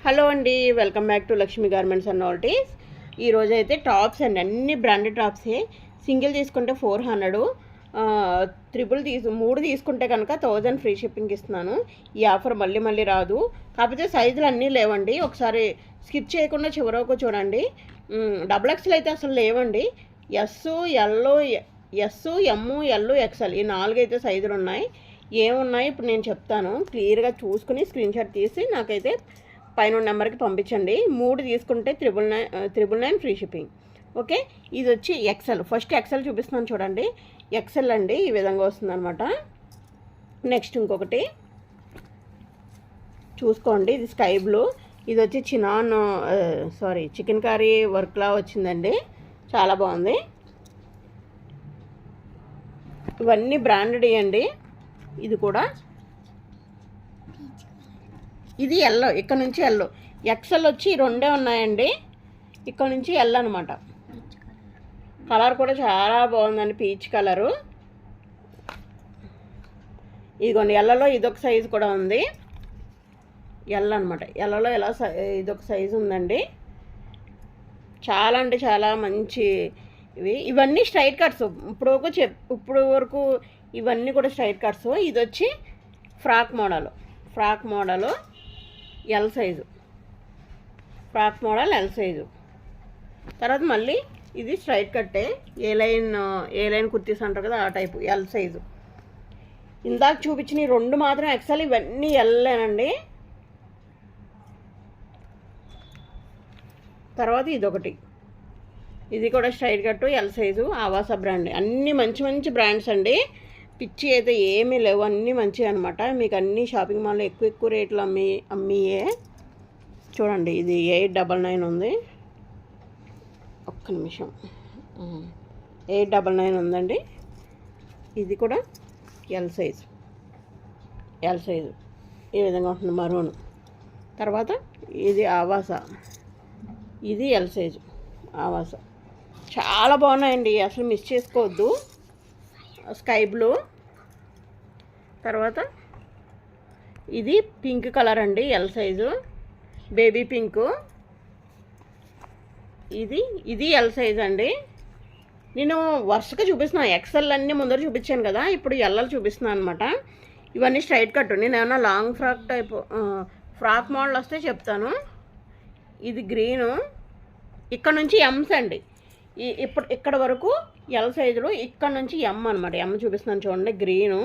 Hello అండి, welcome back to Lakshmi garments and nighties. ఈరోజు అయితే టాప్స్ అండి, అన్ని బ్రాండెడ్ టాప్సే. సింగిల్ తీసుకుంటే 400, త్రిబుల్ 3 తీసుకుంటే కనుక 1000 ఫ్రీ షిప్పింగ్ ఇస్తున్నాను. ఈ ఆఫర్ మళ్ళీ మళ్ళీ రాదు. కాకపోతే సైజులు అన్నీ లేవండి, ఒకసారి స్కిప్ చేయకుండా చివరకు చూడండి. XXL అయితే అసలు లేవండి. ఎస్, ఎమ్, ఎల్, ఎక్స్ఎల్ ఈ 4 అయితే సైజులు ఉన్నాయి. ఏమున్నాయి ఇప్పుడు నేను చెప్తాను. క్లియర్గా చూసుకుని స్క్రీన్ షాట్ తీసి నాకైతే పైన నెంబర్కి పంపించండి. 3 తీసుకుంటే 999 ఫ్రీ షిప్పింగ్. ఓకే, ఇది వచ్చి ఎక్సెల్. ఫస్ట్ ఎక్సెల్ చూపిస్తున్నాను చూడండి. ఎక్సెల్ అండి, ఈ విధంగా వస్తుంది అనమాట. నెక్స్ట్ ఇంకొకటి చూసుకోండి, ఇది స్కై బ్లూ. ఇది వచ్చి చికెన్ కర్రీ వర్క్లా వచ్చిందండి, చాలా బాగుంది. ఇవన్నీ బ్రాండెడ్ అండి. ఇది కూడా, ఇది ఎల్లో. ఇక్కడ నుంచి ఎల్లో. ఎక్సెల్ వచ్చి 2 ఉన్నాయండి, ఇక్కడ నుంచి ఎల్లో అనమాట. కలర్ కూడా చాలా బాగుందండి, పీచ్ కలరు. ఇదిగోండి, ఎల్లలో ఇదొక సైజు కూడా ఉంది. ఎల్లో అనమాట. ఎల్లలో ఎలా ఇదొక సైజు ఉందండి. చాలా అంటే చాలా మంచి ఇవన్నీ స్ట్రైట్ కట్స్. ఇప్పుడు వరకు ఇవన్నీ కూడా స్ట్రైట్ కట్స్. ఇది వచ్చి frock model L size. Frock model L size. తర్వాత మళ్ళీ ఇది స్ట్రైట్ కట్టే, ఏ లైన్ కుర్తీస్ అంటారు కదా, ఆ టైపు ఎల్ సైజు. ఇందాక చూపించిన 2 మాత్రం ఎక్సెల్, ఇవన్నీ ఎల్లేనండి. తర్వాత ఇదొకటి, ఇది కూడా స్ట్రైట్ కట్టు ఎల్ సైజు, ఆవాస బ్రాండ్. అన్నీ మంచి మంచి బ్రాండ్స్ అండి. పిచ్చి అయితే ఏమీ లేవు, అన్నీ మంచివి అనమాట. మీకు అన్ని షాపింగ్ మాల్లో ఎక్కువ రేట్లు అమ్మియే. చూడండి, ఇది 899 ఉంది. ఒక్క నిమిషం, 899 ఉందండి. ఇది కూడా ఎల్ సైజు ఈ విధంగా ఉంటుంది, మరూన్. తర్వాత ఇది ఆవాస, ఇది ఎల్ సైజు ఆవాస. చాలా బాగున్నాయండి, అసలు మిస్ చేసుకోవద్దు. Sky blue. తర్వాత ఇది పింక్ కలర్ అండి, ఎల్ సైజు, బేబీ పింకు. ఇది ఎల్ సైజ్ అండి. నేను వరుసగా చూపిస్తున్నాను. ఎక్సెల్ అన్నీ ముందర చూపించాను కదా, ఇప్పుడు ఎల్ఎల్ చూపిస్తున్నాను అనమాట. ఇవన్నీ స్ట్రైట్ కట్. నేను ఏమన్నా long frock type frock model వస్తే చెప్తాను. ఇది గ్రీను. ఇక్కడ నుంచి ఎమ్స్ అండి. ఇక్కడ వరకు ఎల్ సైజులు, ఇక్కడ నుంచి ఎమ్ అనమాట. ఎమ్ చూపిస్తున్నాను చూడండి, గ్రీను.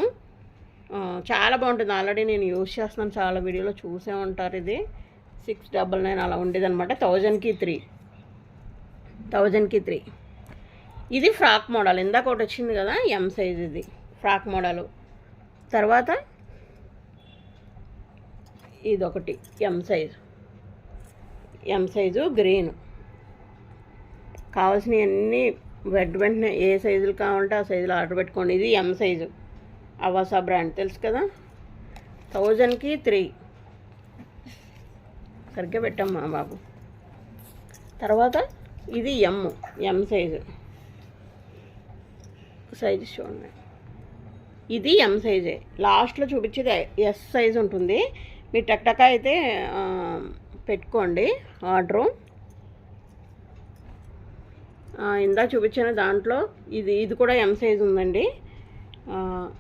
చాలా బాగుంటుంది. ఆల్రెడీ నేను యూజ్ చేస్తున్నాను, చాలా వీడియోలో చూసే ఉంటారు. ఇది 699 అలా ఉండేది అనమాట. 1000కి 3. ఇది ఫ్రాక్ మోడల్. ఇందాక ఒకటి వచ్చింది కదా ఎమ్ సైజ్, ఇది ఫ్రాక్ మోడలు. తర్వాత ఇదొకటి ఎమ్ సైజు గ్రీన్. కావాల్సినవన్నీ వెంటనే ఏ సైజులు కావాలంటే ఆ సైజులో ఆర్డర్ పెట్టుకోండి. ఇది ఎమ్ సైజు, అవాసా బ్రాండ్ తెలుసు కదా. 1000కి 3 సరిగ్గా పెట్టాం మా బాబు. తర్వాత ఇది ఎమ్ సైజు చూడండి, ఇది ఎమ్ సైజే. లాస్ట్లో చూపించేది ఎస్ సైజు ఉంటుంది. మీరు టక్టకా అయితే పెట్టుకోండి ఆర్డరు. ఇందాక చూపించిన దాంట్లో ఇది కూడా ఎమ్ సైజు ఉందండి.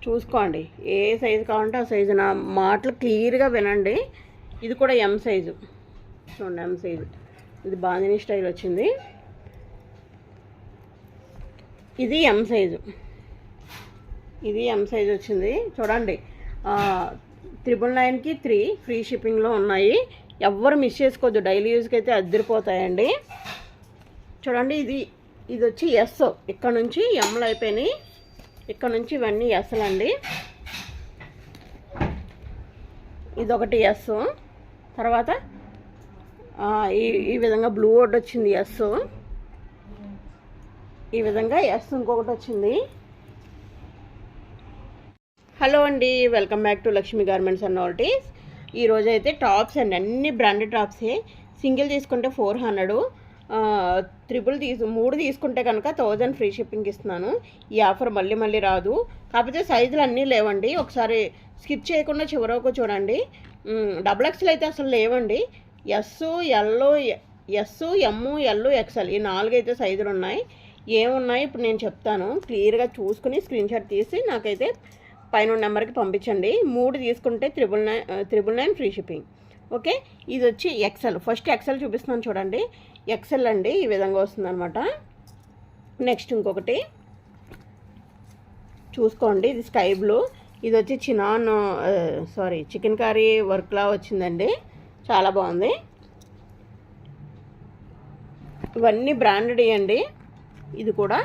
చూసుకోండి, ఏ సైజు కావాలంటే ఆ సైజు. నా మాటలు క్లియర్గా వినండి. ఇది కూడా ఎమ్ సైజు చూడండి, ఎమ్ సైజు. ఇది బాందిని స్టైల్ వచ్చింది. ఇది ఎమ్ సైజు వచ్చింది చూడండి. 999కి 3 ఫ్రీ షిప్పింగ్లో ఉన్నాయి. ఎవ్వరు మిస్ చేసుకోవద్దు, డైలీ యూజ్కి అయితే అద్దరిపోతాయండి. చూడండి, ఇది వచ్చి ఎస్. ఇక్కడ నుంచి ఎమ్లు అయిపోయినాయి, ఇక్కడ నుంచి ఇవన్నీ ఎస్లు అండి. ఇదొకటి ఎస్. తర్వాత ఈ విధంగా బ్లూ వుడ్ వచ్చింది ఎస్. ఈ విధంగా ఎస్ ఇంకొకటి వచ్చింది. హలో అండి, welcome back to Lakshmi garments and nighties. ఈరోజు అయితే టాప్స్ అండి, అన్ని బ్రాండెడ్ టాప్సే. సింగిల్ తీసుకుంటే 400, 3 తీసుకుంటే కనుక 1000 ఫ్రీ షిప్పింగ్ ఇస్తున్నాను. ఈ ఆఫర్ మళ్ళీ మళ్ళీ రాదు. కాకపోతే సైజులు అన్నీ లేవండి, ఒకసారి స్కిప్ చేయకుండా చివరకు చూడండి. XXL అయితే అసలు లేవండి. ఎస్, ఎల్, ఎస్, ఎమ్, ఎల్, ఎక్స్ఎల్ ఈ 4 అయితే సైజులు ఉన్నాయి. ఏమున్నాయి ఇప్పుడు నేను చెప్తాను. క్లియర్గా చూసుకుని స్క్రీన్ షాట్ తీసి నాకైతే పైన నెంబర్కి పంపించండి. 3 తీసుకుంటే 999 ఫ్రీ షిప్పింగ్. ఓకే, ఇది వచ్చి ఎక్స్ఎల్. ఫస్ట్ ఎక్స్ఎల్ చూపిస్తున్నాను చూడండి. ఎక్స్ఎల్ అండి, ఈ విధంగా వస్తుందన్నమాట. నెక్స్ట్ ఇంకొకటి చూసుకోండి, ఇది స్కై బ్లూ. ఇది వచ్చి చికెన్ కర్రీ వర్క్లా వచ్చిందండి, చాలా బాగుంది. ఇవన్నీ బ్రాండెడ్ అండి. ఇది కూడా,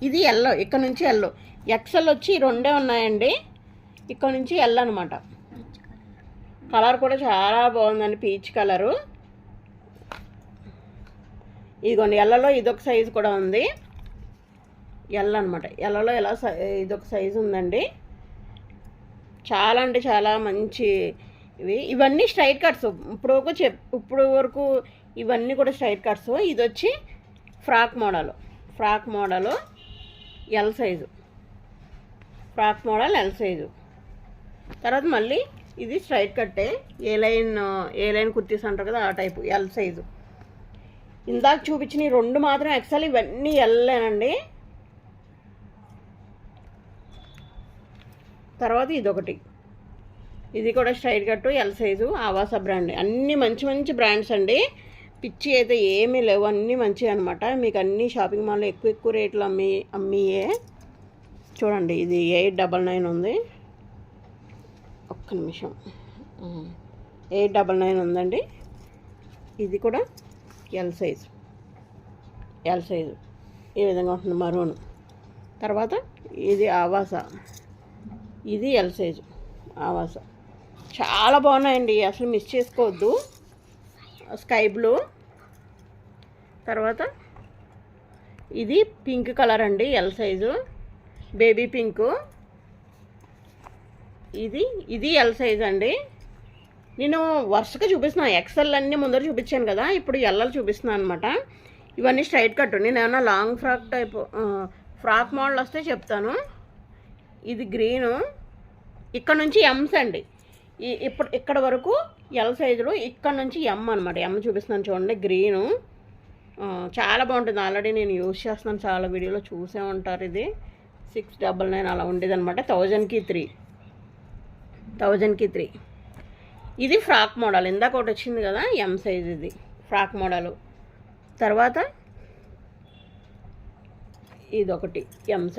ఇది ఎల్లో, ఇక్కడ నుంచి ఎల్లో. ఎక్సెల్ వచ్చి 2 ఉన్నాయండి, ఇక్కడ నుంచి ఎల్ అనమాట. కలర్ కూడా చాలా బాగుందండి, పీచ్ కలరు. ఇదిగోండి, ఎల్లలో ఇదొక సైజు కూడా ఉంది, ఎల్ అనమాట. ఎల్లలో ఇదొక సైజు ఉందండి. చాలా అంటే చాలా మంచి ఇవన్నీ స్ట్రైట్ కట్స్. ఇప్పుడు వరకు ఇవన్నీ కూడా స్ట్రైట్ కట్స్. ఇది వచ్చి frock model L size, frock model L size. తర్వాత మళ్ళీ ఇది స్ట్రైట్ కట్టే, ఏ లైన్ కుర్తీస్ అంటారు కదా ఆ టైపు, ఎల్ సైజు. ఇందాక చూపించిన 2 మాత్రం ఎక్సెల్, ఇవన్నీ ఎల్లేనండి. తర్వాత ఇదొకటి, ఇది కూడా స్ట్రైట్ కట్టు ఎల్ సైజు, ఆవాస బ్రాండ్. అన్నీ మంచి మంచి బ్రాండ్స్ అండి, పిచ్చి అయితే ఏమీ లేవు, అన్నీ మంచివి అనమాట. మీకు అన్ని షాపింగ్ మాల్లో ఎక్కువ రేట్లు అమ్మియే. చూడండి, ఇది 899 ఉంది. ఒక్క నిమిషం, 899 ఉందండి. ఇది కూడా ఎల్ సైజు ఈ విధంగా ఉంటుంది, మరూన్. తర్వాత ఇది ఆవాస, ఇది ఎల్ సైజు ఆవాస. చాలా బాగున్నాయండి, అసలు మిస్ చేసుకోవద్దు. Sky blue. తర్వాత ఇది పింక్ కలర్ అండి, ఎల్ సైజు, బేబీ పింకు. ఇది ఎల్ సైజ్ అండి. నేను వరుసగా చూపిస్తున్నాను, ఎక్సెల్ అన్నీ ముందర చూపించాను కదా, ఇప్పుడు ఎల్ఎల్ చూపిస్తున్నాను అనమాట. ఇవన్నీ స్ట్రైట్ కట్. నేను ఏమన్నా long frock type frock model వస్తే చెప్తాను. ఇది గ్రీను, ఇక్కడ నుంచి ఎమ్స్ అండి. ఇక్కడ వరకు ఎల్ సైజులు, ఇక్కడ నుంచి ఎమ్ అనమాట. ఎమ్ చూపిస్తున్నాను చూడండి, గ్రీను. చాలా బాగుంటుంది, ఆల్రెడీ నేను యూజ్ చేస్తున్నాను, చాలా వీడియోలో చూసే ఉంటారు. ఇది 699 అలా ఉండేది అనమాట. 1000కి 3. ఇది ఫ్రాక్ మోడల్, ఇందాక ఒకటి వచ్చింది కదా ఎమ్ సైజ్, ఇది ఫ్రాక్ మోడలు. తర్వాత ఇదొకటి ఎమ్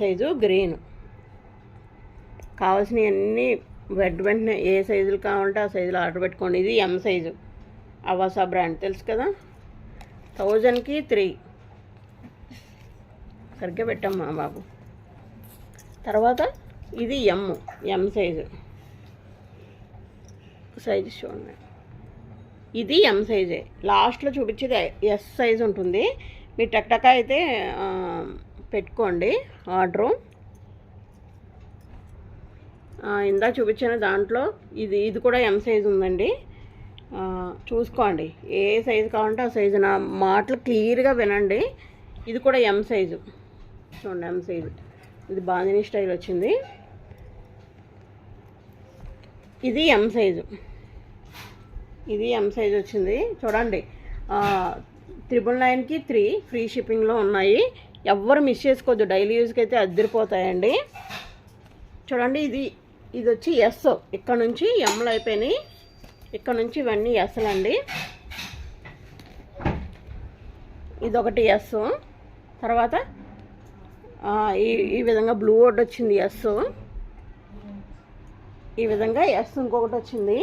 సైజు గ్రీన్. కావాల్సినవి అన్నీ వెంటనే ఏ సైజులు కావాలంటే ఆ సైజులో ఆర్డర్ పెట్టుకోండి. ఇది ఎమ్ సైజు, ఆవాస బ్రాండ్ తెలుసు కదా. 1000కి 3 సరిగ్గా పెట్టమ్మా బాబు. తర్వాత ఇది ఎమ్ సైజు చూడండి, ఇది ఎమ్ సైజే. లాస్ట్లో చూపించేది ఎస్ సైజు ఉంటుంది. మీరు టక్టకా అయితే పెట్టుకోండి ఆర్డరు. ఇందాక చూపించిన దాంట్లో ఇది కూడా ఎమ్ సైజు ఉందండి, చూసుకోండి. ఏ సైజు కావాలంటే ఆ సైజు. నా మాటలు క్లియర్గా వినండి. ఇది కూడా ఎమ్ సైజు చూడండి, ఎమ్ సైజు. ఇది బాందిని స్టైల్ వచ్చింది. ఇది ఎమ్ సైజు వచ్చింది చూడండి. 999కి 3 ఫ్రీ షిప్పింగ్లో ఉన్నాయి. ఎవ్వరు మిస్ చేసుకోవద్దు, డైలీ యూజ్కి అయితే అద్దరిపోతాయండి. చూడండి, ఇది వచ్చి ఎస్, ఇక్కడ నుంచి ఎమ్లు అయిపోయినాయి, ఇక్కడ నుంచి ఇవన్నీ ఎస్లు అండి. ఇదొకటి ఎస్. తర్వాత ఈ విధంగా బ్లూ వర్డ్ వచ్చింది ఎస్, ఈ విధంగా ఎస్ ఇంకొకటి వచ్చింది.